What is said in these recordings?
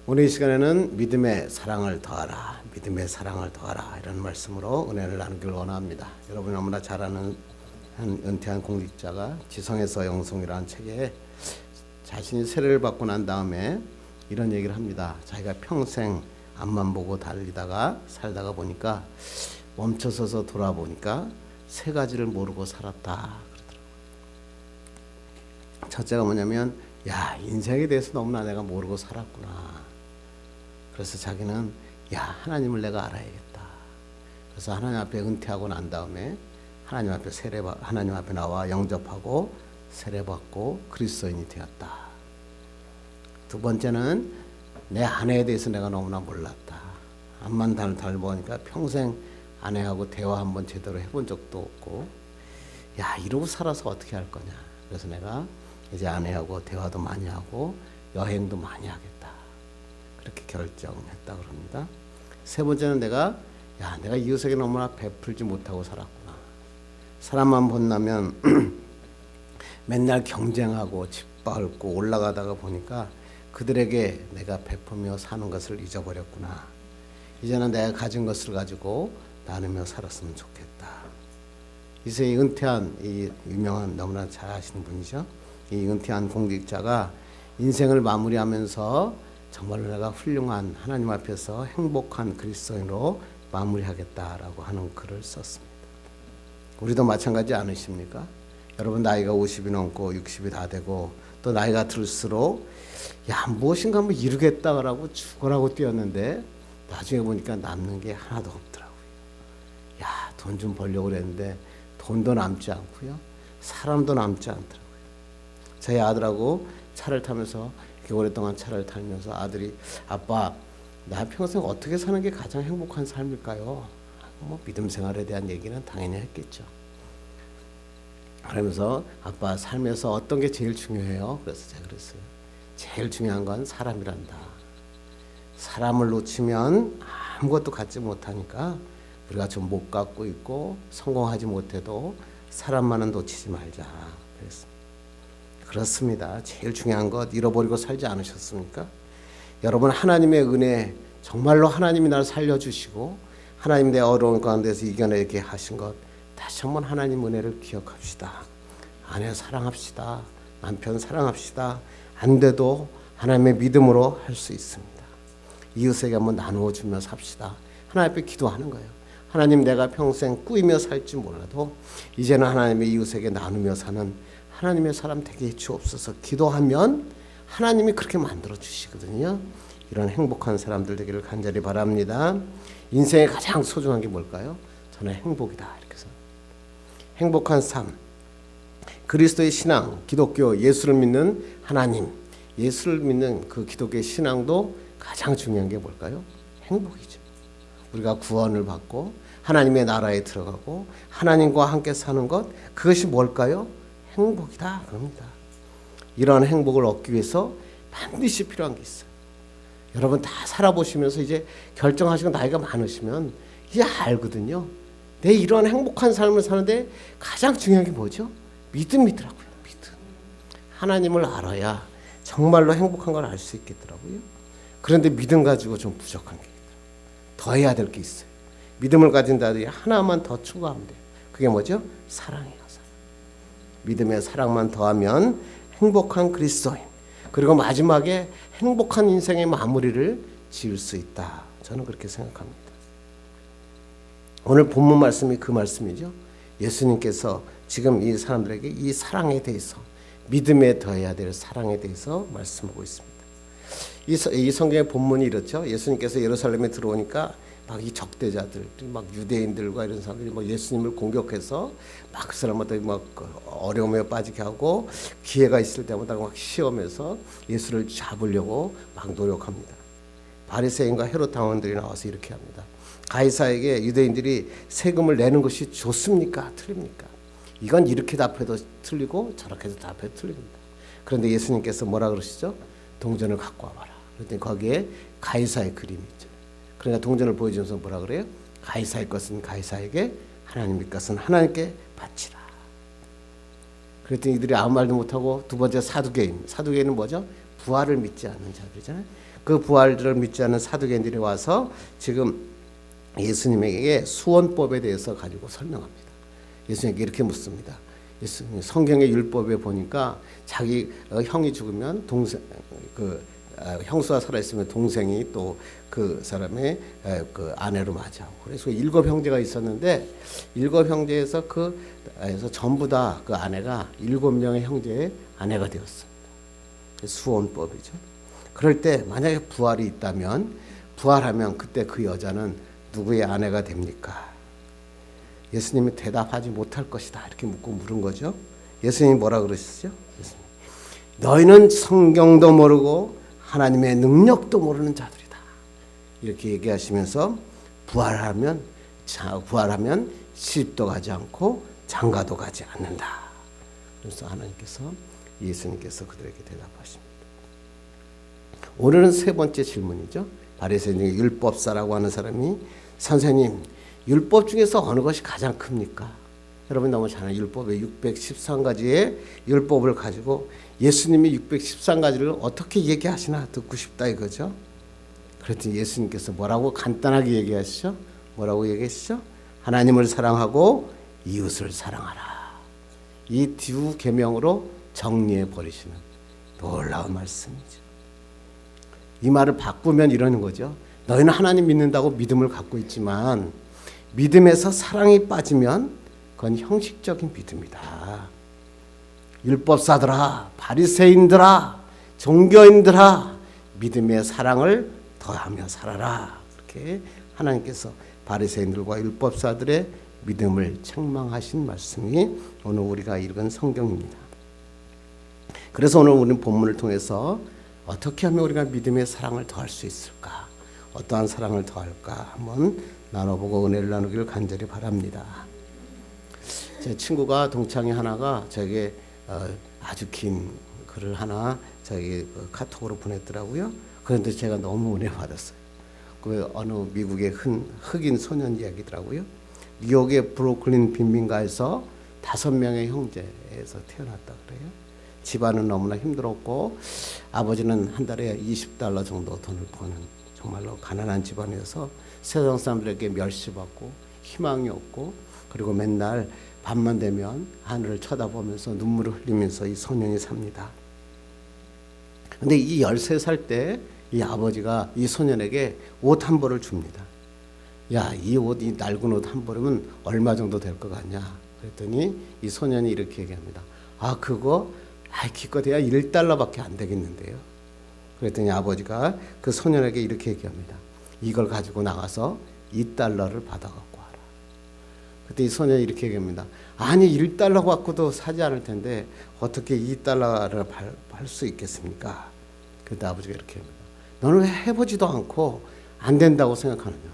오늘 이 시간에는 믿음의 사랑을 더하라, 믿음의 사랑을 더하라 이런 말씀으로 은혜를 나누길 원합니다. 여러분이 너무나 잘 아는 한 은퇴한 공직자가 지성에서 영성이라는 책에 자신이 세례를 받고 난 다음에 이런 얘기를 합니다. 자기가 평생 앞만 보고 달리다가 살다가 보니까 멈춰서서 돌아보니까 세 가지를 모르고 살았다 그러더라고요. 첫째가 뭐냐면 인생에 대해서 너무나 내가 모르고 살았구나. 그래서 자기는 하나님을 내가 알아야겠다. 그래서 하나님 앞에 은퇴하고 난 다음에 하나님 앞에 나와 영접하고 세례받고 그리스도인이 되었다. 두 번째는 내 아내에 대해서 내가 너무나 몰랐다. 앞만 닮아보니까 평생 아내하고 대화 한번 제대로 해본 적도 없고 이러고 살아서 어떻게 할 거냐. 그래서 내가 이제 아내하고 대화도 많이 하고 여행도 많이 하겠다. 그렇게 결정했다 그럽니다. 세 번째는 내가 이웃에게 너무나 베풀지 못하고 살았구나. 사람만 본다면 맨날 경쟁하고 짓밟고 올라가다가 보니까 그들에게 내가 베풀며 사는 것을 잊어버렸구나. 이제는 내가 가진 것을 가지고 나누며 살았으면 좋겠다. 이제 은퇴한 이 유명한 너무나 잘 아시는 분이죠. 이 은퇴한 공직자가 인생을 마무리하면서 정말로 내가 훌륭한 하나님 앞에서 행복한 그리스도인으로 마무리하겠다라고 하는 글을 썼습니다. 우리도 마찬가지 않으십니까? 여러분 나이가 50이 넘고 60이 다 되고 또 나이가 들수록 무엇인가 한번 이루겠다라고 죽어라고 뛰었는데 나중에 보니까 남는 게 하나도 없더라고요. 돈 좀 벌려고 그랬는데 돈도 남지 않고요. 사람도 남지 않더라고요. 저희 아들하고 차를 타면서 이렇게 오랫동안 차를 타면서 아들이 아빠 나 평생 어떻게 사는 게 가장 행복한 삶일까요? 믿음 생활에 대한 얘기는 당연히 했겠죠. 그러면서 아빠 삶에서 어떤 게 제일 중요해요? 그래서 제가 그랬어요. 제일 중요한 건 사람이란다. 사람을 놓치면 아무것도 갖지 못하니까 우리가 좀 못 갖고 있고 성공하지 못해도 사람만은 놓치지 말자. 그랬습니다. 그렇습니다. 제일 중요한 것 잃어버리고 살지 않으셨습니까? 여러분 하나님의 은혜 정말로 하나님이 나를 살려주시고 하나님 내 어려운 가운데서 이겨내게 하신 것 다시 한번 하나님 은혜를 기억합시다. 아내 사랑합시다. 남편 사랑합시다. 안 돼도 하나님의 믿음으로 할 수 있습니다. 이웃에게 한번 나누어 주며 삽시다. 하나님 앞에 기도하는 거예요. 하나님 내가 평생 꾸이며 살지 몰라도 이제는 하나님의 이웃에게 나누며 사는 하나님의 사람 되게 해주옵소서. 기도하면 하나님이 그렇게 만들어 주시거든요. 이런 행복한 사람들 되기를 간절히 바랍니다. 인생의 가장 소중한 게 뭘까요? 저는 행복이다 이렇게 생각합니다. 행복한 삶, 그리스도의 신앙, 기독교, 예수를 믿는 하나님, 예수를 믿는 그 기독교의 신앙도 가장 중요한 게 뭘까요? 행복이죠. 우리가 구원을 받고 하나님의 나라에 들어가고 하나님과 함께 사는 것, 그것이 뭘까요? 행복이다 그럽니다. 이러한 행복을 얻기 위해서 반드시 필요한 게 있어요. 여러분 다 살아보시면서 이제 결정하시고 나이가 많으시면 이제 알거든요. 내 이러한 행복한 삶을 사는데 가장 중요한 게 뭐죠? 믿음이더라고요. 믿음. 하나님을 알아야 정말로 행복한 걸 알 수 있겠더라고요. 그런데 믿음 가지고 좀 부족한 게 있어요. 더 해야 될 게 있어요. 믿음을 가진 자들이 하나만 더 추가하면 돼요. 그게 뭐죠? 사랑이에요. 믿음의 사랑만 더하면 행복한 그리스도인, 그리고 마지막에 행복한 인생의 마무리를 지을 수 있다. 저는 그렇게 생각합니다. 오늘 본문 말씀이 그 말씀이죠. 예수님께서 지금 이 사람들에게 이 사랑에 대해서, 믿음에 더해야 될 사랑에 대해서 말씀하고 있습니다. 이 성경의 본문이 이렇죠. 예수님께서 예루살렘에 들어오니까 막 이 적대자들, 막 유대인들과 이런 사람들이 막 예수님을 공격해서 막 그 사람마다 막 어려움에 빠지게 하고 기회가 있을 때마다 막 시험해서 예수를 잡으려고 막 노력합니다. 바리새인과 헤롯 당원들이 나와서 이렇게 합니다. 가이사에게 유대인들이 세금을 내는 것이 좋습니까? 틀립니까? 이건 이렇게 답해도 틀리고 저렇게 해도 답해도 틀립니다. 그런데 예수님께서 뭐라 그러시죠? 동전을 갖고 와봐라. 그랬더니 거기에 가이사의 그림이 있죠. 그러니까 동전을 보여주면서 뭐라 그래요? 가이사의 것은 가이사에게, 하나님의 것은 하나님께 바치라. 그랬더니 이들이 아무 말도 못하고 두 번째 사두개인. 사두개인은 뭐죠? 부활을 믿지 않는 자들이잖아요. 그 부활을 믿지 않는 사두개인들이 와서 지금 예수님에게 수원법에 대해서 가지고 설명합니다. 예수님에게 이렇게 묻습니다. 예수님 성경의 율법에 보니까 자기 형이 죽으면 동생 형수가 살아 있으면 동생이 또 그 사람의 그 아내로 맞이하고, 그래서 7 형제가 있었는데 7 형제에서 그에서 전부 다 그 아내가 7명의 형제의 아내가 되었습니다. 수원법이죠. 그럴 때 만약에 부활이 있다면, 부활하면 그때 그 여자는 누구의 아내가 됩니까? 예수님이 대답하지 못할 것이다 이렇게 물은 거죠. 예수님이 뭐라 그러시죠? 너희는 성경도 모르고 하나님의 능력도 모르는 자들이다 이렇게 얘기하시면서 부활하면 시집도 가지 않고 장가도 가지 않는다. 그래서 하나님께서, 예수님께서 그들에게 대답하십니다. 오늘은 3번째 질문이죠. 바리새인의 율법사라고 하는 사람이, 선생님 율법 중에서 어느 것이 가장 큽니까? 여러분 너무 잘 아는 율법의 613가지의 율법을 가지고 예수님이 613가지를 어떻게 얘기하시나 듣고 싶다 이거죠. 그랬더니 예수님께서 뭐라고 간단하게 얘기하시죠? 뭐라고 얘기하시죠? 하나님을 사랑하고 이웃을 사랑하라. 이 두 계명으로 정리해 버리시는 놀라운 말씀이죠. 이 말을 바꾸면 이러는 거죠. 너희는 하나님 믿는다고 믿음을 갖고 있지만 믿음에서 사랑이 빠지면 그건 형식적인 믿음이다. 율법사들아, 바리새인들아, 종교인들아, 믿음의 사랑을 더하며 살아라. 그렇게 하나님께서 바리새인들과 율법사들의 믿음을 책망하신 말씀이 오늘 우리가 읽은 성경입니다. 그래서 오늘 우리는 본문을 통해서 어떻게 하면 우리가 믿음의 사랑을 더할 수 있을까? 어떠한 사랑을 더할까? 한번 나눠보고 은혜를 나누기를 간절히 바랍니다. 제 친구가, 동창이 하나가 저에게 아주 긴 글을 하나 저에게 카톡으로 보냈더라고요. 그런데 제가 너무 은혜 받았어요. 그 어느 미국의 흑인 소년 이야기더라고요. 뉴욕의 브루클린 빈민가에서 5명의 형제에서 태어났다 그래요. 집안은 너무나 힘들었고 아버지는 한 달에 $20 정도 돈을 버는 정말로 가난한 집안이어서 세상 사람들에게 멸시받고 희망이 없고, 그리고 맨날 밤만 되면 하늘을 쳐다보면서 눈물을 흘리면서 이 소년이 삽니다. 근데 이 13살 때 이 아버지가 이 소년에게 옷 한 벌을 줍니다. 야, 이 낡은 옷 한 벌이면 얼마 정도 될 것 같냐? 그랬더니 이 소년이 이렇게 얘기합니다. 그거 기껏해야 $1밖에 안 되겠는데요. 그랬더니 아버지가 그 소년에게 이렇게 얘기합니다. 이걸 가지고 나가서 $2를 받아갖고 와라. 그때 이 소년이 이렇게 얘기합니다. 아니 $1 갖고도 사지 않을 텐데 어떻게 $2를 팔 수 있겠습니까? 그때 아버지가 이렇게 합니다. 너는 왜 해보지도 않고 안 된다고 생각하느냐?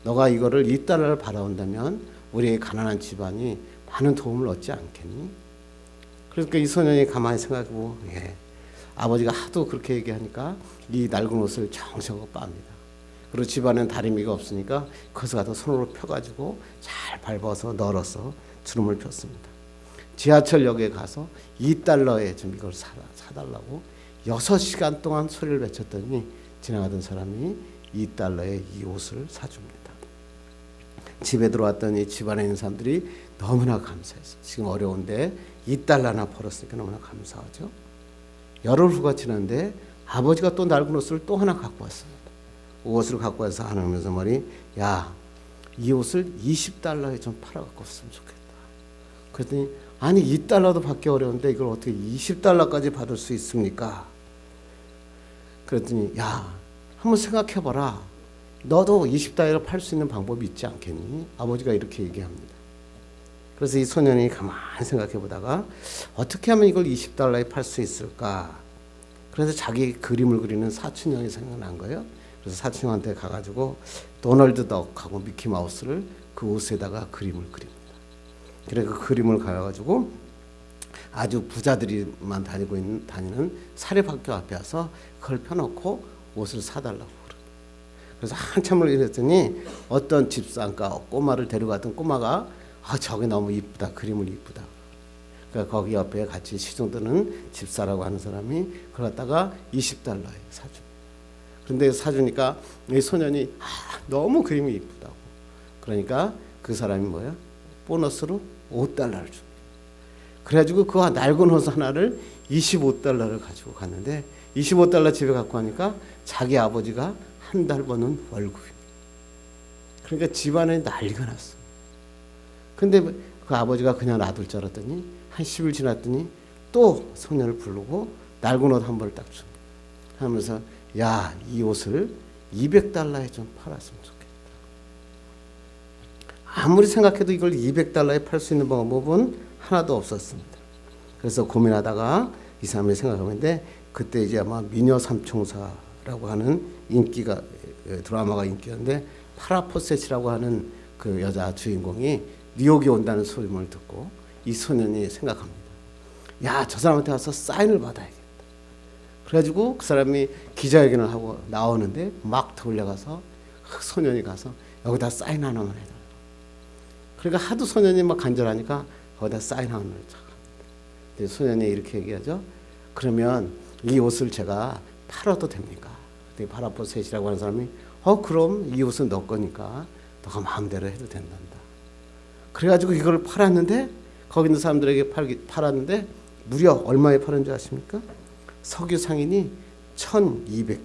너가 이거를 $2를 받아온다면 우리의 가난한 집안이 많은 도움을 얻지 않겠니? 그러니까 이 소년이 가만히 생각하고, 아버지가 하도 그렇게 얘기하니까 이 낡은 옷을 정성껏 빱니다. 그리고 집안엔 다리미가 없으니까 거기서 가서 손으로 펴가지고 잘 밟아서 널어서 주름을 폈습니다. 지하철역에 가서 $2에 좀 이걸 사달라고 6시간 동안 소리를 외쳤더니 지나가던 사람이 $2에 이 옷을 사줍니다. 집에 들어왔더니 집안에 있는 사람들이 너무나 감사했어요. 지금 어려운데 $2나 벌었으니까 너무나 감사하죠. 열흘 후가 지났는데 아버지가 또 낡은 옷을 또 하나 갖고 왔습니다. 옷을 갖고 와서 하면서 말이, 야, 이 옷을 $20에 좀 팔아갖고 왔으면 좋겠다. 그랬더니 아니 $2도 받기 어려운데 이걸 어떻게 $20까지 받을 수 있습니까? 그랬더니 야, 한번 생각해봐라. 너도 $20를 팔 수 있는 방법이 있지 않겠니? 아버지가 이렇게 얘기합니다. 그래서 이 소년이 가만히 생각해보다가 어떻게 하면 이걸 $20에 팔 수 있을까? 그래서 자기 그림을 그리는 사촌 형이 생각난 거예요. 그래서 사촌 형한테 가가지고 도널드 덕하고 미키마우스를 그 옷에다가 그림을 그립니다. 그래 그 그림을 가가지고 아주 부자들이만 다니는 사립학교 앞에 와서 그걸 펴놓고 옷을 사달라고 그래요. 그래서 한참을 이랬더니 어떤 집사가 꼬마를 데려갔던 꼬마가 저게 너무 이쁘다, 그림을 이쁘다. 그러니까 거기 옆에 같이 시중드는 집사라고 하는 사람이 그걸 갖다가 $20에 사줍니다. 그런데 사주니까 이 소년이 너무 그림이 이쁘다고. 그러니까 그 사람이 뭐야? 보너스로 $5를 줍니다. 그래가지고 그 낡은 옷 하나를 $25를 가지고 갔는데, $25 집에 갖고 가니까 자기 아버지가 한 달 버는 월급입니다. 그러니까 집안에 난리가 났어. 근데 그 아버지가 그냥 놔둘 줄 알았더니 한 10일 지났더니 또 소년을 부르고 낡은 옷 한 벌을 딱 줍니다. 하면서 야, 이 옷을 $200에 좀 팔았으면 좋겠다. 아무리 생각해도 이걸 $200에 팔 수 있는 방법은 하나도 없었습니다. 그래서 고민하다가 이 사람이 생각하는데, 그때 이제 아마 미녀 삼총사라고 하는 인기가 드라마가 인기였는데, 파라 포셋이라고 하는 그 여자 주인공이 뉴욕에 온다는 소문을 듣고 이 소년이 생각합니다. 야, 저 사람한테 가서 사인을 받아야겠다. 그래가지고 그 사람이 기자회견을 하고 나오는데 막 돌려가서 그 소년이 가서 여기다 사인 하나만 해달라. 그러니까 하도 소년이 막 간절하니까 거기다 사인 하나를 착합니다. 소년이 이렇게 얘기하죠. 그러면 이 옷을 제가 팔아도 됩니까? 그때 파라포셋이라고 하는 사람이 그럼 이 옷은 너 거니까 너가 마음대로 해도 된단다. 그래가지고 이걸 팔았는데, 거기 있는 사람들에게 팔았는데 무려 얼마에 파는 줄 아십니까? 석유 상인이 $1,200.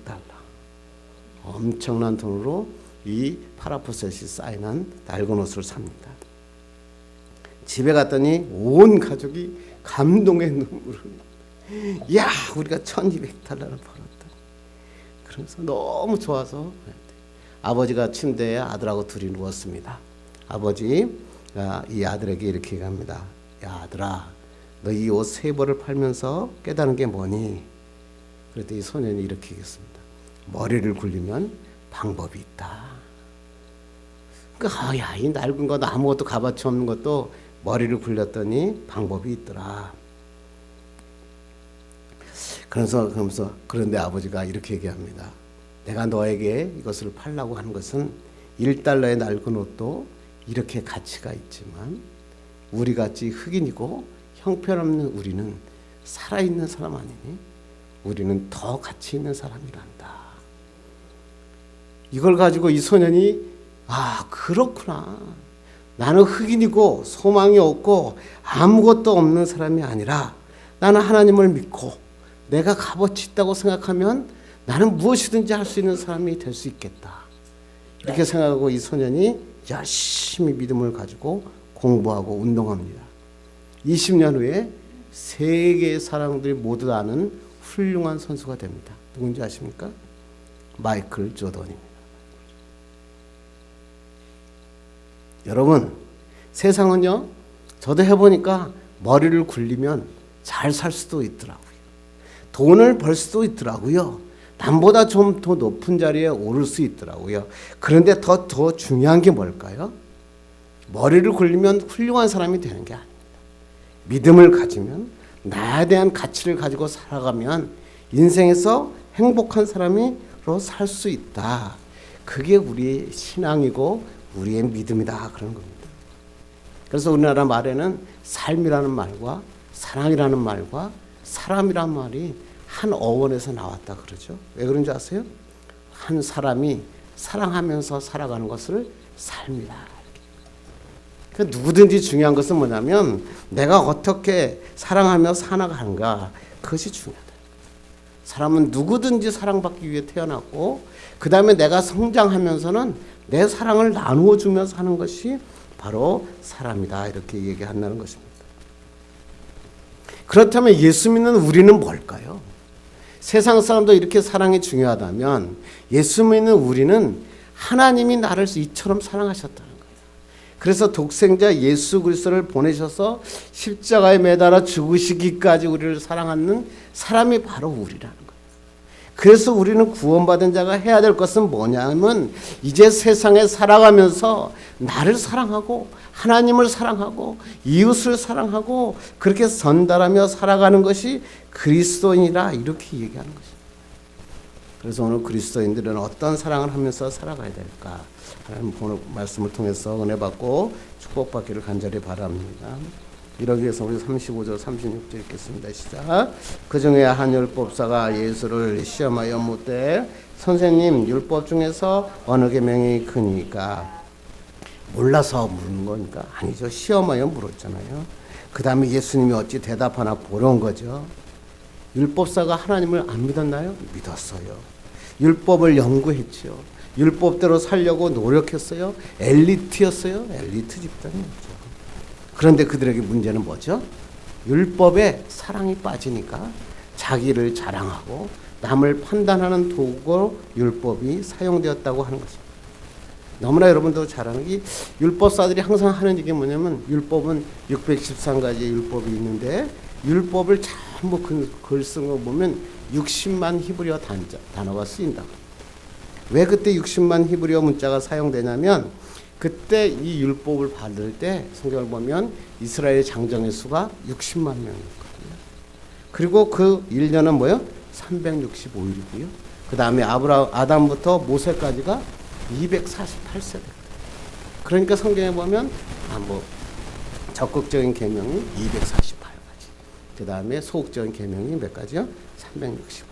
엄청난 돈으로 이 파라포셋이 사인한 낡은 옷을 삽니다. 집에 갔더니 온 가족이 감동의 눈물을, 야, 우리가 $1,200를 벌었다. 그러면서 너무 좋아서 아버지가 침대에 아들하고 둘이 누웠습니다. 아버지가 이 아들에게 이렇게 얘기합니다. 야, 아들아, 너 이 옷 3벌을 팔면서 깨달은 게 뭐니? 그랬더니 이 소년이 이렇게 얘기했습니다. 머리를 굴리면 방법이 있다. 그러니까 야, 이 낡은 거 아무것도 값어치 없는 것도 머리를 굴렸더니 방법이 있더라. 그러면서 그런데 아버지가 이렇게 얘기합니다. 내가 너에게 이것을 팔라고 하는 것은 $1의 낡은 옷도 이렇게 가치가 있지만 우리같이 흑인이고 형편없는 우리는 살아있는 사람 아니니? 우리는 더 가치 있는 사람이란다. 이걸 가지고 이 소년이 그렇구나. 나는 흑인이고 소망이 없고 아무것도 없는 사람이 아니라 나는 하나님을 믿고 내가 값어치 있다고 생각하면 나는 무엇이든지 할 수 있는 사람이 될 수 있겠다. 이렇게 생각하고 이 소년이 열심히 믿음을 가지고 공부하고 운동합니다. 20년 후에 세계의 사람들이 모두 아는 훌륭한 선수가 됩니다. 누군지 아십니까? 마이클 조던입니다. 여러분, 세상은요, 저도 해보니까 머리를 굴리면 잘 살 수도 있더라고요. 돈을 벌 수도 있더라고요. 남보다 좀 더 높은 자리에 오를 수 있더라고요. 그런데 더 중요한 게 뭘까요? 머리를 굴리면 훌륭한 사람이 되는 게 아닙니다. 믿음을 가지면, 나에 대한 가치를 가지고 살아가면 인생에서 행복한 사람으로 살 수 있다. 그게 우리의 신앙이고 우리의 믿음이다, 그런 겁니다. 그래서 우리나라 말에는 삶이라는 말과 사랑이라는 말과 사람이라는 말이 한 어원에서 나왔다 그러죠. 왜 그런지 아세요? 한 사람이 사랑하면서 살아가는 것을 삶이다. 그 누구든지 중요한 것은 뭐냐면 내가 어떻게 사랑하며 살아가는가, 그것이 중요하다. 사람은 누구든지 사랑받기 위해 태어났고 그 다음에 내가 성장하면서는 내 사랑을 나누어 주면서 사는 것이 바로 사람이다, 이렇게 얘기한다는 것입니다. 그렇다면 예수 믿는 우리는 뭘까요? 세상 사람도 이렇게 사랑이 중요하다면 예수 믿는 우리는 하나님이 나를 이처럼 사랑하셨다는 거예요. 그래서 독생자 예수 그리스도를 보내셔서 십자가에 매달아 죽으시기까지 우리를 사랑하는 사람이 바로 우리라는 거예요. 그래서 우리는 구원받은 자가 해야 될 것은 뭐냐면 이제 세상에 살아가면서 나를 사랑하고 하나님을 사랑하고 이웃을 사랑하고 그렇게 전달하며 살아가는 것이 그리스도인이라, 이렇게 얘기하는 것입니다. 그래서 오늘 그리스도인들은 어떤 사랑을 하면서 살아가야 될까? 하나님 오늘 말씀을 통해서 은혜 받고 축복받기를 간절히 바랍니다. 이러기 위해서 우리 35절 36절 읽겠습니다. 시작. 그 중에 한 율법사가 예수를 시험하여 묻되 선생님, 율법 중에서 어느 계명이 크니까? 몰라서 물은 거니까? 아니죠. 시험하여 물었잖아요. 그 다음에 예수님이 어찌 대답하나 보러 온 거죠. 율법사가 하나님을 안 믿었나요? 믿었어요. 율법을 연구했죠. 율법대로 살려고 노력했어요. 엘리트였어요. 엘리트 집단이었죠. 그런데 그들에게 문제는 뭐죠? 율법에 사랑이 빠지니까 자기를 자랑하고 남을 판단하는 도구로 율법이 사용되었다고 하는 것입니다. 너무나 여러분도 잘 아는 게 율법사들이 항상 하는 얘기 뭐냐면 율법은 613가지의 율법이 있는데 율법을 전부 글 쓴 거 보면 60만 히브리어 단어가 쓰인다. 왜 그때 60만 히브리어 문자가 사용되냐면 그때 이 율법을 받을 때 성경을 보면 이스라엘 장정의 수가 60만 명이었거든요. 그리고 그 1년은 뭐예요? 365일이고요. 그 다음에 아담부터 모세까지가 248세대. 그러니까 성경에 보면 적극적인 계명이 248가지. 그 다음에 소극적인 계명이 몇 가지요? 365개.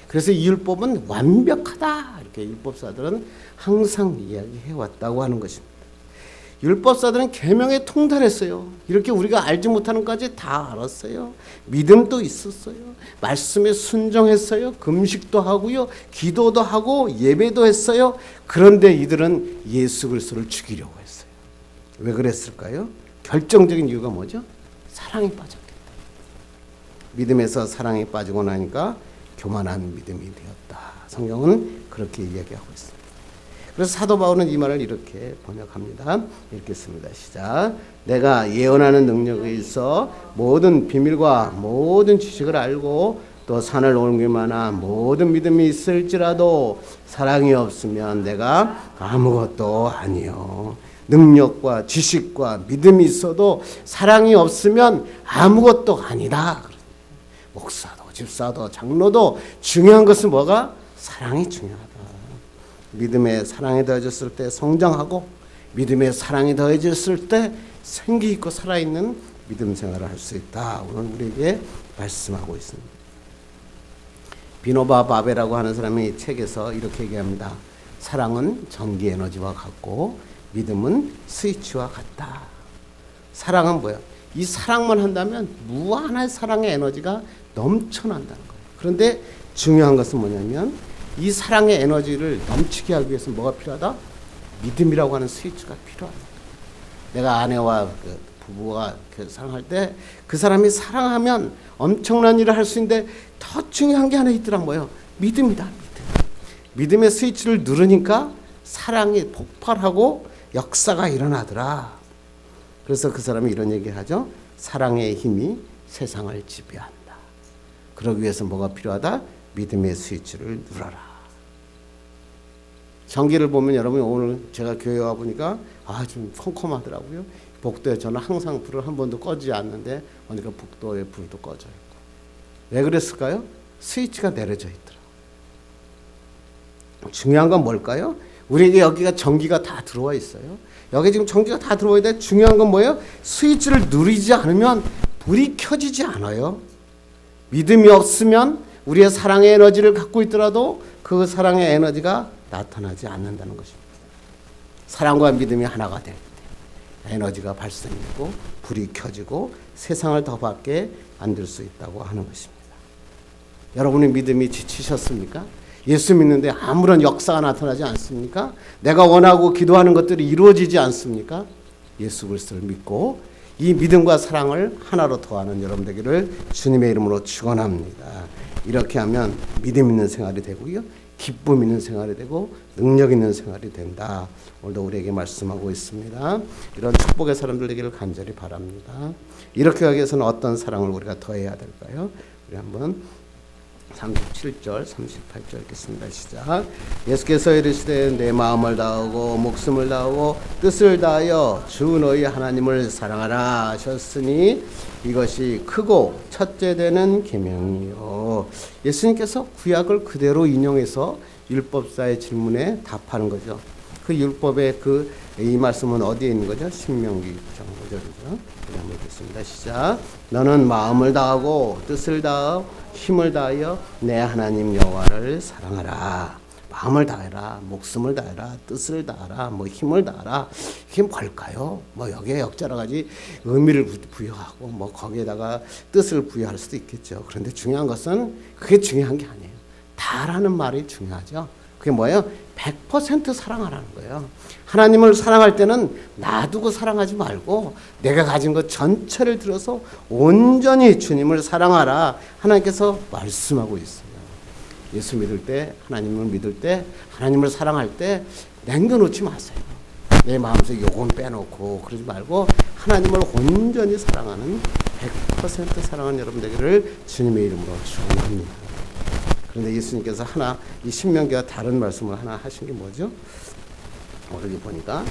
그래서 이 율법은 완벽하다. 이렇게 율법사들은 항상 이야기해 왔다고 하는 것입니다. 율법사들은 계명에 통달했어요. 이렇게 우리가 알지 못하는 것까지 다 알았어요. 믿음도 있었어요. 말씀에 순종했어요. 금식도 하고요. 기도도 하고 예배도 했어요. 그런데 이들은 예수 그리스도를 죽이려고 했어요. 왜 그랬을까요? 결정적인 이유가 뭐죠? 사랑이 빠졌기 때문에. 믿음에서 사랑이 빠지고 나니까 교만한 믿음이 되었다. 성경은 그렇게 이야기하고 있습니다. 그래서 사도 바울은 이 말을 이렇게 번역합니다. 읽겠습니다. 시작. 내가 예언하는 능력에 있어 모든 비밀과 모든 지식을 알고 또 산을 옮길 만한 모든 믿음이 있을지라도 사랑이 없으면 내가 아무것도 아니요. 능력과 지식과 믿음이 있어도 사랑이 없으면 아무것도 아니다. 목사도 집사도 장로도 중요한 것은 뭐가? 사랑이 중요하다. 믿음의 사랑이 더해졌을 때 성장하고 믿음의 사랑이 더해졌을 때 생기 있고 살아있는 믿음 생활을 할 수 있다. 오늘 우리에게 말씀하고 있습니다. 비노바 바베라고 하는 사람이 책에서 이렇게 얘기합니다. 사랑은 전기 에너지와 같고 믿음은 스위치와 같다. 사랑은 뭐야? 이 사랑만 한다면 무한한 사랑의 에너지가 넘쳐난다는 거예요. 그런데 중요한 것은 뭐냐면 이 사랑의 에너지를 넘치게 하기 위해서 뭐가 필요하다? 믿음이라고 하는 스위치가 필요하다. 내가 아내와 부부가 사랑할 때 그 사람이 사랑하면 엄청난 일을 할 수 있는데 더 중요한 게 하나 있더라. 뭐예요? 믿음이다. 믿음의 스위치를 누르니까 사랑이 폭발하고 역사가 일어나더라. 그래서 그 사람이 이런 얘기를 하죠. 사랑의 힘이 세상을 지배한다. 그러기 위해서 뭐가 필요하다? 믿음의 스위치를 눌러라. 전기를 보면 여러분 오늘 제가 교회 와 보니까 좀 컴컴하더라고요. 복도에 저는 항상 불을 한 번도 꺼지지 않는데 보니까 복도에 불도 꺼져 있고. 왜 그랬을까요? 스위치가 내려져 있더라. 중요한 건 뭘까요? 우리에게 여기가 전기가 다 들어와 있어요. 여기 지금 전기가 다 들어와 있는데 중요한 건 뭐예요? 스위치를 누르지 않으면 불이 켜지지 않아요. 믿음이 없으면 우리의 사랑의 에너지를 갖고 있더라도 그 사랑의 에너지가 나타나지 않는다는 것입니다. 사랑과 믿음이 하나가 될 때 에너지가 발생되고 불이 켜지고 세상을 더 밝게 만들 수 있다고 하는 것입니다. 여러분의 믿음이 지치셨습니까? 예수 믿는데 아무런 역사가 나타나지 않습니까? 내가 원하고 기도하는 것들이 이루어지지 않습니까? 예수 그리스도를 믿고 이 믿음과 사랑을 하나로 더하는 여러분 되기를 주님의 이름으로 축원합니다. 이렇게 하면 믿음 있는 생활이 되고요. 기쁨 있는 생활이 되고 능력 있는 생활이 된다. 오늘도 우리에게 말씀하고 있습니다. 이런 축복의 사람들 되기를 간절히 바랍니다. 이렇게 하기 위해서는 어떤 사랑을 우리가 더해야 될까요? 우리 한번 37절, 38절 읽겠습니다. 시작. 예수께서 이르시되 내 마음을 다하고 목숨을 다하고 뜻을 다하여 주 너희 하나님을 사랑하라 하셨으니 이것이 크고 첫째 되는 계명이요. 예수님께서 구약을 그대로 인용해서 율법사의 질문에 답하는 거죠. 그 그 율법의 이 말씀은 어디에 있는 거죠? 신명기 9장 5절이죠. 한번 읽겠습니다. 시작. 너는 마음을 다하고 뜻을 다하여 힘을 다하여 내 하나님 여호와를 사랑하라. 마음을 다해라, 목숨을 다해라, 뜻을 다하라, 뭐 힘을 다하라. 이게 뭘까요? 뭐 여기에 여러 가지 의미를 부여하고 뭐 거기에다가 뜻을 부여할 수도 있겠죠. 그런데 중요한 것은 그게 중요한 게 아니에요. 다라는 말이 중요하죠. 그게 뭐예요? 100% 사랑하라는 거예요. 하나님을 사랑할 때는 놔두고 사랑하지 말고 내가 가진 것 전체를 들어서 온전히 주님을 사랑하라. 하나님께서 말씀하고 있어요. 예수 믿을 때, 하나님을 믿을 때, 하나님을 사랑할 때 남겨놓지 마세요. 내 마음속에 요건 빼놓고 그러지 말고 하나님을 온전히 사랑하는 100% 사랑하는 여러분 되기를 주님의 이름으로 축원합니다. 그런데 예수님께서 이 신명기와 다른 말씀을 하나 하신 게 뭐죠? 여기 보니까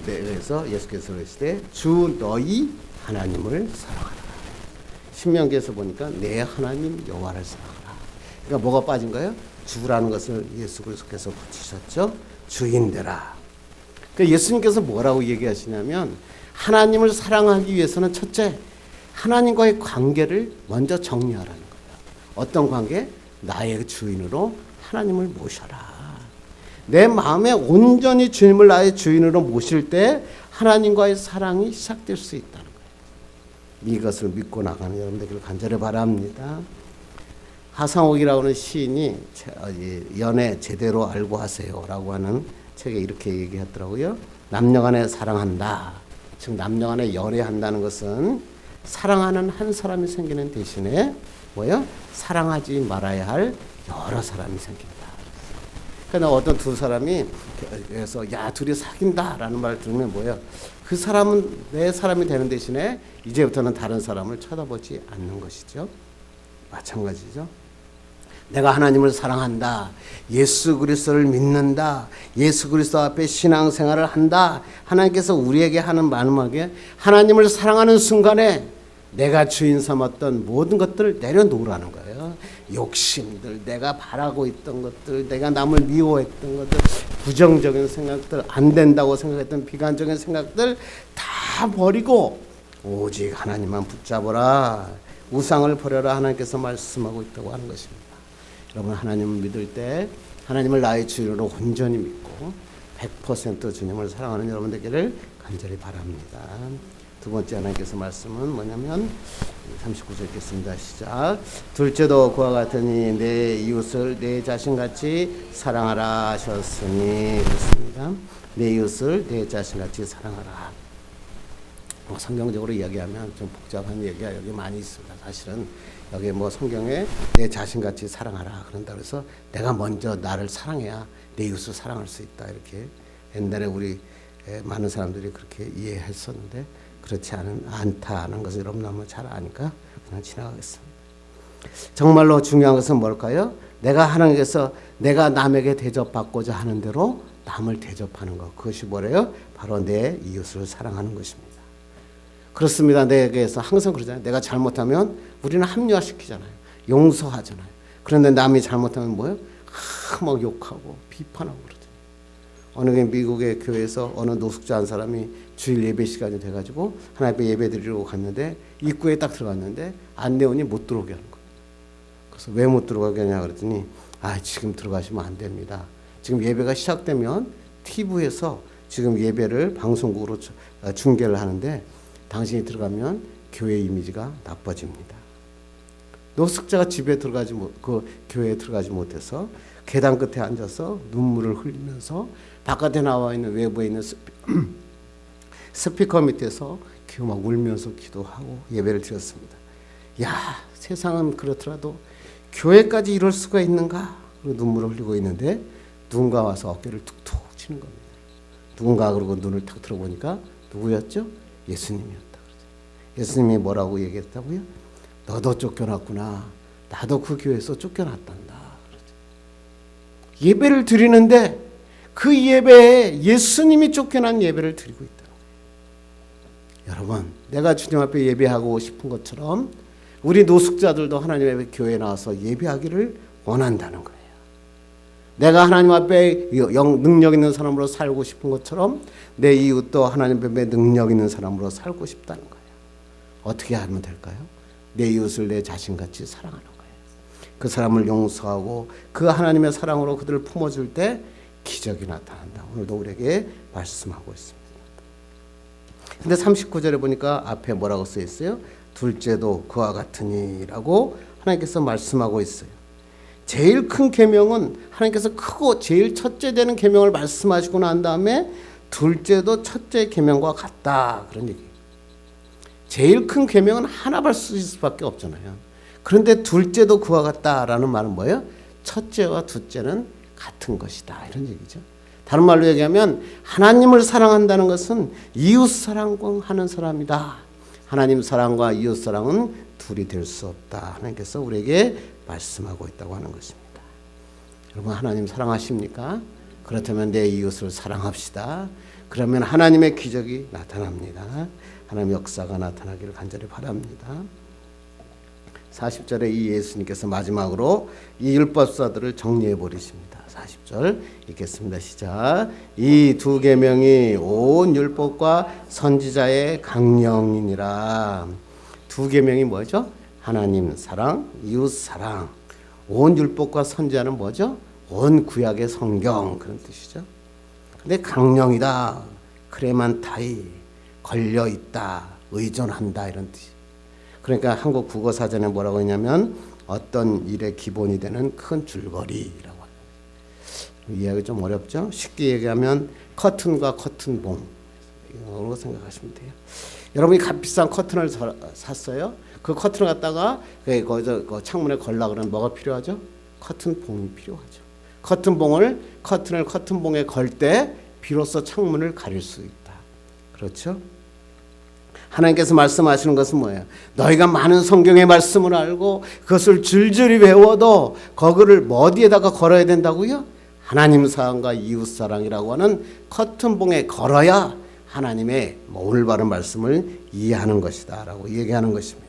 그래서 예수께서 그러시되 주 너희 하나님을 사랑하라. 신명기에서 보니까 내 하나님 여호와를 사랑하라. 그러니까 뭐가 빠진 거예요? 주라는 것을 예수 그리스도께서 붙이셨죠. 주인되라. 그러니까 예수님께서 뭐라고 얘기하시냐면 하나님을 사랑하기 위해서는 첫째 하나님과의 관계를 먼저 정리하라는 거예요. 어떤 관계? 나의 주인으로 하나님을 모셔라. 내 마음에 온전히 주님을 나의 주인으로 모실 때 하나님과의 사랑이 시작될 수 있다는 거예요. 이것을 믿고 나가는 여러분들 간절히 바랍니다. 하상옥이라고 하는 시인이 연애 제대로 알고 하세요라고 하는 책에 이렇게 얘기했더라고요. 남녀간에 사랑한다. 즉 남녀간에 연애한다는 것은 사랑하는 한 사람이 생기는 대신에 뭐요? 사랑하지 말아야 할 여러 사람이 생긴다. 그러니까 어떤 두 사람이 그래서 야 둘이 사귄다라는 말을 들으면 뭐예요? 그 사람은 내 사람이 되는 대신에 이제부터는 다른 사람을 쳐다보지 않는 것이죠. 마찬가지죠. 내가 하나님을 사랑한다. 예수 그리스도를 믿는다. 예수 그리스도 앞에 신앙생활을 한다. 하나님께서 우리에게 하는 마지막에 하나님을 사랑하는 순간에 내가 주인 삼았던 모든 것들을 내려놓으라는 거예요. 욕심들, 내가 바라고 있던 것들, 내가 남을 미워했던 것들, 부정적인 생각들, 안 된다고 생각했던 비관적인 생각들 다 버리고 오직 하나님만 붙잡아라. 우상을 버려라. 하나님께서 말씀하고 있다고 하는 것입니다. 여러분 하나님을 믿을 때 하나님을 나의 주인으로 온전히 믿고 100% 주님을 사랑하는 여러분 되기를 간절히 바랍니다. 두 번째 하나님께서 말씀은 뭐냐면 39절 읽겠습니다. 시작. 둘째도 그와 같으니 내 이웃을 내 자신같이 사랑하라 하셨으니 그렇습니다. 내 이웃을 내 자신같이 사랑하라. 성경적으로 이야기하면 좀 복잡한 얘기가 여기 많이 있습니다. 사실은 여기 성경에 내 자신같이 사랑하라 그런다 그래서 내가 먼저 나를 사랑해야 내 이웃을 사랑할 수 있다 이렇게 옛날에 우리 많은 사람들이 그렇게 이해했었는데 그렇지 않다는 것을 여러분 너무 잘 아니까 그냥 지나가겠습니다. 정말로 중요한 것은 뭘까요? 내가 하나님께서 내가 남에게 대접받고자 하는 대로 남을 대접하는 것. 그것이 뭐래요? 바로 내 이웃을 사랑하는 것입니다. 그렇습니다. 내게서 항상 그러잖아요. 내가 잘못하면 우리는 합리화시키잖아요. 용서하잖아요. 그런데 남이 잘못하면 뭐예요? 막 욕하고 비판하고 그러죠. 어느 미국의 교회에서 어느 노숙자 한 사람이 주일 예배 시간이 돼가지고 하나님 앞에 예배 드리려고 갔는데 입구에 딱 들어갔는데 안내원이 못 들어오게 하는 거예요. 그래서 왜 못 들어가게 하냐 그랬더니 지금 들어가시면 안 됩니다. 지금 예배가 시작되면 TV에서 지금 예배를 방송국으로 중계를 하는데 당신이 들어가면 교회 이미지가 나빠집니다. 노숙자가 집에 교회에 들어가지 못해서 계단 끝에 앉아서 눈물을 흘리면서 바깥에 나와 있는 외부에 있는 스피커 밑에서 막 울면서 기도하고 예배를 드렸습니다. 야, 세상은 그렇더라도 교회까지 이럴 수가 있는가? 눈물을 흘리고 있는데 누군가 와서 어깨를 툭툭 치는 겁니다. 누군가 그러고 눈을 탁 들어보니까 누구였죠? 예수님이었다. 예수님이 뭐라고 얘기했다고요? 너도 쫓겨났구나. 나도 그 교회에서 쫓겨났단다. 예배를 드리는데 그 예배에 예수님이 쫓겨난 예배를 드리고 있다. 여러분, 내가 주님 앞에 예배하고 싶은 것처럼 우리 노숙자들도 하나님 앞에 교회에 나와서 예배하기를 원한다는 거예요. 내가 하나님 앞에 능력 있는 사람으로 살고 싶은 것처럼 내 이웃도 하나님 앞에 능력 있는 사람으로 살고 싶다는 거예요. 어떻게 하면 될까요? 내 이웃을 내 자신같이 사랑하는 거예요. 그 사람을 용서하고 그 하나님의 사랑으로 그들을 품어줄 때 기적이 나타난다. 오늘도 우리에게 말씀하고 있습니다. 근데 39절에 보니까 앞에 뭐라고 써 있어요? 둘째도 그와 같으니라고 하나님께서 말씀하고 있어요. 제일 큰 계명은 하나님께서 크고 제일 첫째 되는 계명을 말씀하시고 난 다음에 둘째도 첫째 계명과 같다 그런 얘기예요. 제일 큰 계명은 하나 쓸 수밖에 없잖아요. 그런데 둘째도 그와 같다라는 말은 뭐예요? 첫째와 둘째는 같은 것이다 이런 얘기죠. 다른 말로 얘기하면 하나님을 사랑한다는 것은 이웃 사랑하는 사람이다. 하나님 사랑과 이웃 사랑은 둘이 될 수 없다. 하나님께서 우리에게 말씀하고 있다고 하는 것입니다. 여러분 하나님 사랑하십니까? 그렇다면 내 이웃을 사랑합시다. 그러면 하나님의 기적이 나타납니다. 하나님의 역사가 나타나기를 간절히 바랍니다. 40절에 이 예수님께서 마지막으로 이 율법사들을 정리해 버리십니다. 40절 읽겠습니다. 시작. 이 두 계명이 온 율법과 선지자의 강령이니라. 두 계명이 뭐죠? 하나님 사랑, 이웃 사랑. 온 율법과 선지자는 뭐죠? 온 구약의 성경 그런 뜻이죠. 근데 강령이다. 크레만타이 걸려 있다. 의존한다 이런 뜻이. 그러니까 한국 국어 사전에 뭐라고 했냐면 어떤 일의 기본이 되는 큰 줄거리라고. 이해하기 좀 어렵죠? 쉽게 얘기하면 커튼과 커튼봉 이런 거 생각하시면 돼요. 여러분이 값비싼 커튼을 샀어요. 그 커튼을 갖다가 그 창문에 걸라 그러면 뭐가 필요하죠? 커튼봉이 필요하죠. 커튼을 커튼봉에 걸 때 비로소 창문을 가릴 수 있다. 그렇죠? 하나님께서 말씀하시는 것은 뭐예요? 너희가 많은 성경의 말씀을 알고 그것을 줄줄이 외워도 거기를 어디에다가 걸어야 된다고요? 하나님 사랑과 이웃 사랑이라고 하는 커튼봉에 걸어야 하나님의 올바른 말씀을 이해하는 것이다 라고 얘기하는 것입니다.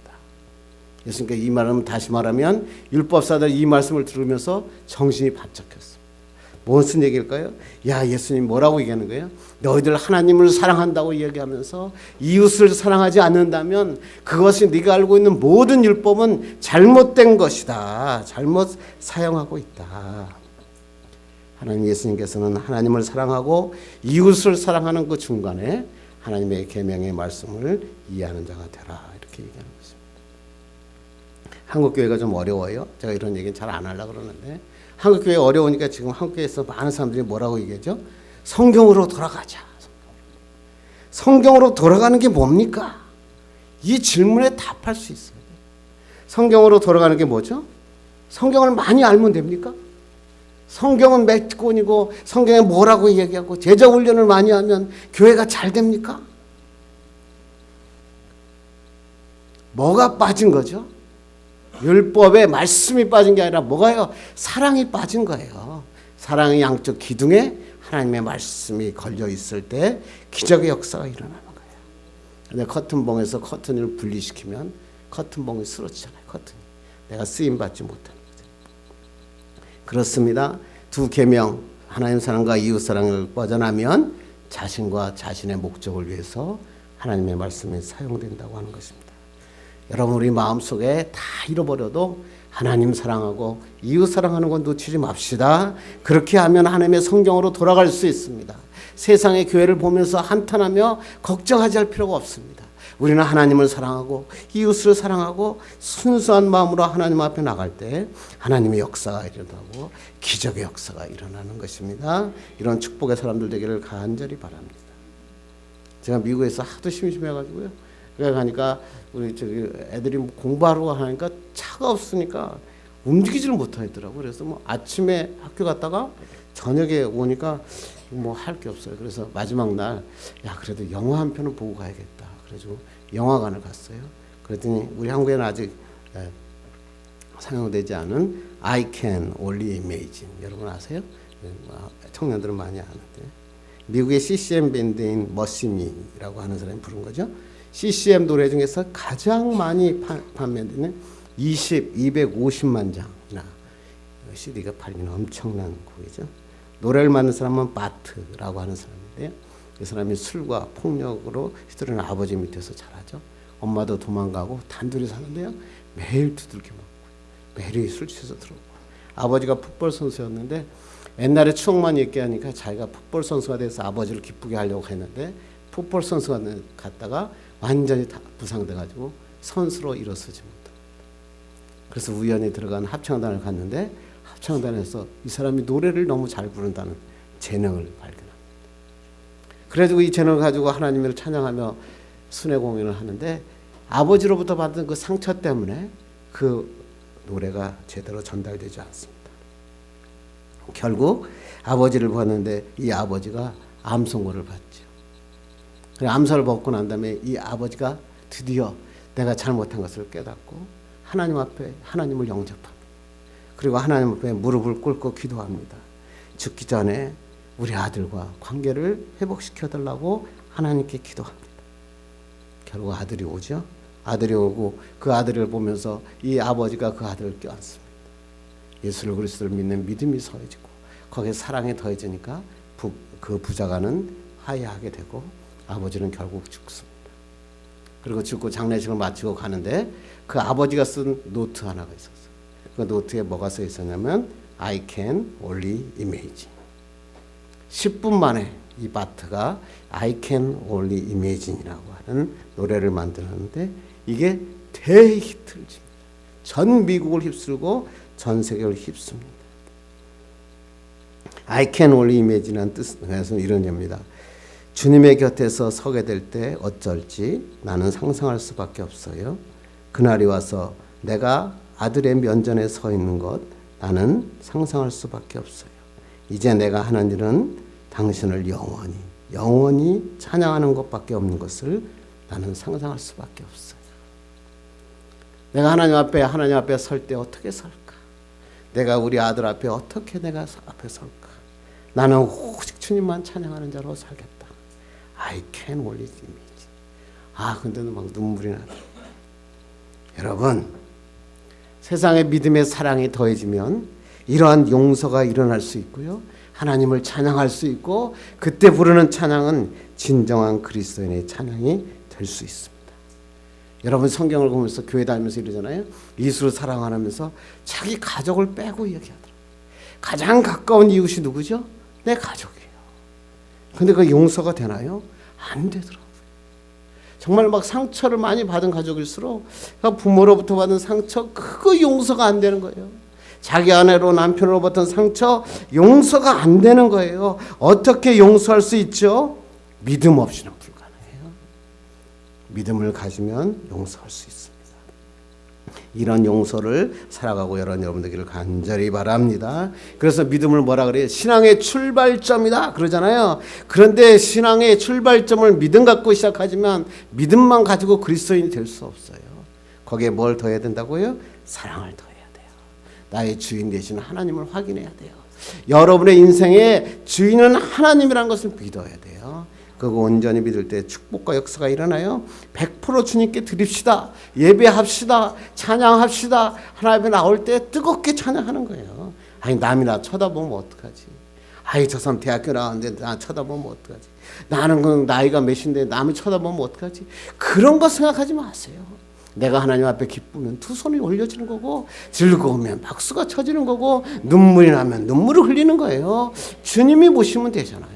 예수님께서 이 말은 다시 말하면 율법사들 이 말씀을 들으면서 정신이 반짝했습니다. 무슨 얘기일까요? 야, 예수님 뭐라고 얘기하는 거예요? 너희들 하나님을 사랑한다고 얘기하면서 이웃을 사랑하지 않는다면 그것이 네가 알고 있는 모든 율법은 잘못된 것이다. 잘못 사용하고 있다. 하나님 예수님께서는 하나님을 사랑하고 이웃을 사랑하는 그 중간에 하나님의 계명의 말씀을 이해하는 자가 되라 이렇게 얘기하는 것입니다. 한국 교회가 좀 어려워요. 제가 이런 얘기는 잘 안 하려고 그러는데 한국 교회 어려우니까 지금 한국 교회에서 많은 사람들이 뭐라고 얘기하죠? 성경으로 돌아가자. 성경으로 돌아가는 게 뭡니까? 이 질문에 답할 수 있어요. 성경으로 돌아가는 게 뭐죠? 성경을 많이 알면 됩니까? 성경은 몇 권이고 성경에 뭐라고 얘기하고 제자 훈련을 많이 하면 교회가 잘 됩니까? 뭐가 빠진 거죠? 율법에 말씀이 빠진 게 아니라 뭐가요? 사랑이 빠진 거예요. 사랑의 양쪽 기둥에 하나님의 말씀이 걸려 있을 때 기적의 역사가 일어나는 거예요. 근데 커튼봉에서 커튼을 분리시키면 커튼봉이 쓰러지잖아요. 커튼이. 내가 쓰임받지 못하는 거죠. 그렇습니다. 두 계명 하나님 사랑과 이웃 사랑을 뻗어나면 자신과 자신의 목적을 위해서 하나님의 말씀이 사용된다고 하는 것입니다. 여러분 우리 마음속에 다 잃어버려도 하나님 사랑하고 이웃 사랑하는 건 놓치지 맙시다. 그렇게 하면 하나님의 성경으로 돌아갈 수 있습니다. 세상의 교회를 보면서 한탄하며 걱정하지 할 필요가 없습니다. 우리는 하나님을 사랑하고 이웃을 사랑하고 순수한 마음으로 하나님 앞에 나갈 때 하나님의 역사가 일어나고 기적의 역사가 일어나는 것입니다. 이런 축복의 사람들 되기를 간절히 바랍니다. 제가 미국에서 하도 심심해가지고요. 그래 가니까 우리 저기 애들이 공부하러 하니까 차가 없으니까 움직이지를 못하더라고. 그래서 뭐 아침에 학교 갔다가 저녁에 오니까 뭐 할 게 없어요. 그래서 마지막 날 야 그래도 영화 한 편은 보고 가야겠다. 그래가지고 영화관을 갔어요. 그랬더니 우리 한국에는 아직 상영되지 않은 I Can Only Imagine 여러분 아세요? 청년들은 많이 아는데 미국의 CCM 밴드인 머시미라고 하는 사람이 부른 거죠. CCM 노래 중에서 가장 많이 판매되는 250만 장이나 CD가 팔리는 엄청난 곡이죠. 노래를 만든 사람은 바트라고 하는 사람인데요. 이 사람이 술과 폭력으로 휘두르는 아버지 밑에서 자라죠. 엄마도 도망가고 단둘이 사는데요. 매일 두들겨 맞고 매일 술 취해서 들어오고. 아버지가 풋볼 선수였는데 옛날에 추억만 얘기하니까 자기가 풋볼 선수가 돼서 아버지를 기쁘게 하려고 했는데 풋볼 선수가 갔다가 완전히 다 부상돼가지고 선수로 일어서지 못합니다. 그래서 우연히 들어간 합창단을 갔는데 합창단에서 이 사람이 노래를 너무 잘 부른다는 재능을 발견합니다. 그래가지고 이 재능을 가지고 하나님을 찬양하며 순회 공연을 하는데 아버지로부터 받은 그 상처 때문에 그 노래가 제대로 전달되지 않습니다. 결국 아버지를 봤는데 이 아버지가 암 선고를 받죠. 암살을 받고 난 다음에 이 아버지가 드디어 내가 잘못한 것을 깨닫고 하나님 앞에 하나님을 영접합니다. 그리고 하나님 앞에 무릎을 꿇고 기도합니다. 죽기 전에 우리 아들과 관계를 회복시켜달라고 하나님께 기도합니다. 결국 아들이 오죠. 아들이 오고 그 아들을 보면서 이 아버지가 그 아들을 껴안습니다. 예수를 그리스도를 믿는 믿음이 더해지고 거기에 사랑이 더해지니까 그 부자가는 화해하게 되고 아버지는 결국 죽습니다. 그리고 죽고 장례식을 마치고 가는데 그 아버지가 쓴 노트 하나가 있었어요. 그 노트에 뭐가 써 있었냐면 I can only imagine. 10분 만에 이 바트가 I can only imagine이라고 하는 노래를 만들었는데 이게 대히트를 칩니다. 전 미국을 휩쓸고 전 세계를 휩습니다. I can only imagine라는 뜻은 이런 겁니다. 주님의 곁에서 서게 될 때 어쩔지 나는 상상할 수밖에 없어요. 그날이 와서 내가 아들의 면전에 서 있는 것 나는 상상할 수밖에 없어요. 이제 내가 하는 일은 당신을 영원히 찬양하는 것밖에 없는 것을 나는 상상할 수밖에 없어요. 내가 하나님 앞에 설 때 어떻게 설까? 내가 우리 아들 앞에 어떻게 내가 앞에 설까? 나는 오직 주님만 찬양하는 자로 살겠다. I can only imagine. 근데도 막 눈물이 나요. 여러분, 세상에 믿음의 사랑이 더해지면 이러한 용서가 일어날 수 있고요. 하나님을 찬양할 수 있고 그때 부르는 찬양은 진정한 그리스도인의 찬양이 될 수 있습니다. 여러분 성경을 보면서 교회 다니면서 이러잖아요. 이웃을 사랑하면서 자기 가족을 빼고 얘기하더라고요. 가장 가까운 이웃이 누구죠? 내 가족이에요. 근데 그 용서가 되나요? 안 되더라고요. 정말 막 상처를 많이 받은 가족일수록 부모로부터 받은 상처 그거 용서가 안 되는 거예요. 자기 아내로 남편으로 받은 상처 용서가 안 되는 거예요. 어떻게 용서할 수 있죠? 믿음 없이는 불가능해요. 믿음을 가지면 용서할 수 있습니다. 이런 용서를 살아가고 여러분들에게 간절히 바랍니다. 그래서 믿음을 뭐라 그래요? 신앙의 출발점이다 그러잖아요. 그런데 신앙의 출발점을 믿음 갖고 시작하지만 믿음만 가지고 그리스도인이 될 수 없어요. 거기에 뭘 더해야 된다고요? 사랑을 더해야 돼요. 나의 주인 되신 하나님을 확인해야 돼요. 여러분의 인생의 주인은 하나님이라는 것을 믿어야 돼요. 그거 온전히 믿을 때 축복과 역사가 일어나요. 100% 주님께 드립시다. 예배합시다. 찬양합시다. 하나님 앞에 나올 때 뜨겁게 찬양하는 거예요. 남이 나 쳐다보면 어떡하지? 저 사람 대학교 나왔는데 나 쳐다보면 어떡하지? 나는 그 나이가 몇인데 남이 쳐다보면 어떡하지? 그런 거 생각하지 마세요. 내가 하나님 앞에 기쁘면 두 손이 올려지는 거고 즐거우면 박수가 쳐지는 거고 눈물이 나면 눈물을 흘리는 거예요. 주님이 보시면 되잖아요.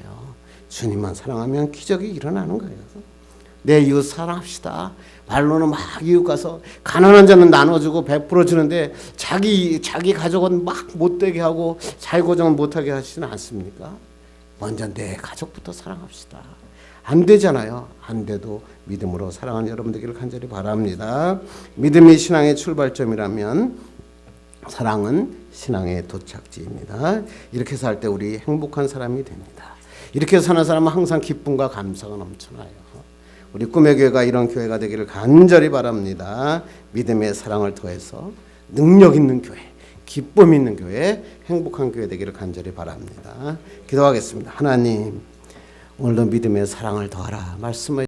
주님만 사랑하면 기적이 일어나는 거예요. 내 이웃 사랑합시다. 말로는 막 이웃 가서 가난한 자는 나눠주고 100% 주는데 자기 가족은 막 못되게 하고 자기 고정은 못하게 하시지는 않습니까? 먼저 내 가족부터 사랑합시다. 안 되잖아요. 안 돼도 믿음으로 사랑하는 여러분 되기를 간절히 바랍니다. 믿음이 신앙의 출발점이라면 사랑은 신앙의 도착지입니다. 이렇게 살 때 우리 행복한 사람이 됩니다. 이렇게 사는 사람은 항상 기쁨과 감사가 넘쳐나요. 우리 꿈의 교회가 이런 교회가 되기를 간절히 바랍니다. 믿음의 사랑을 더해서 능력 있는 교회, 기쁨 있는 교회, 행복한 교회 되기를 간절히 바랍니다. 기도하겠습니다. 하나님, 오늘도 믿음의 사랑을 더하라 말씀을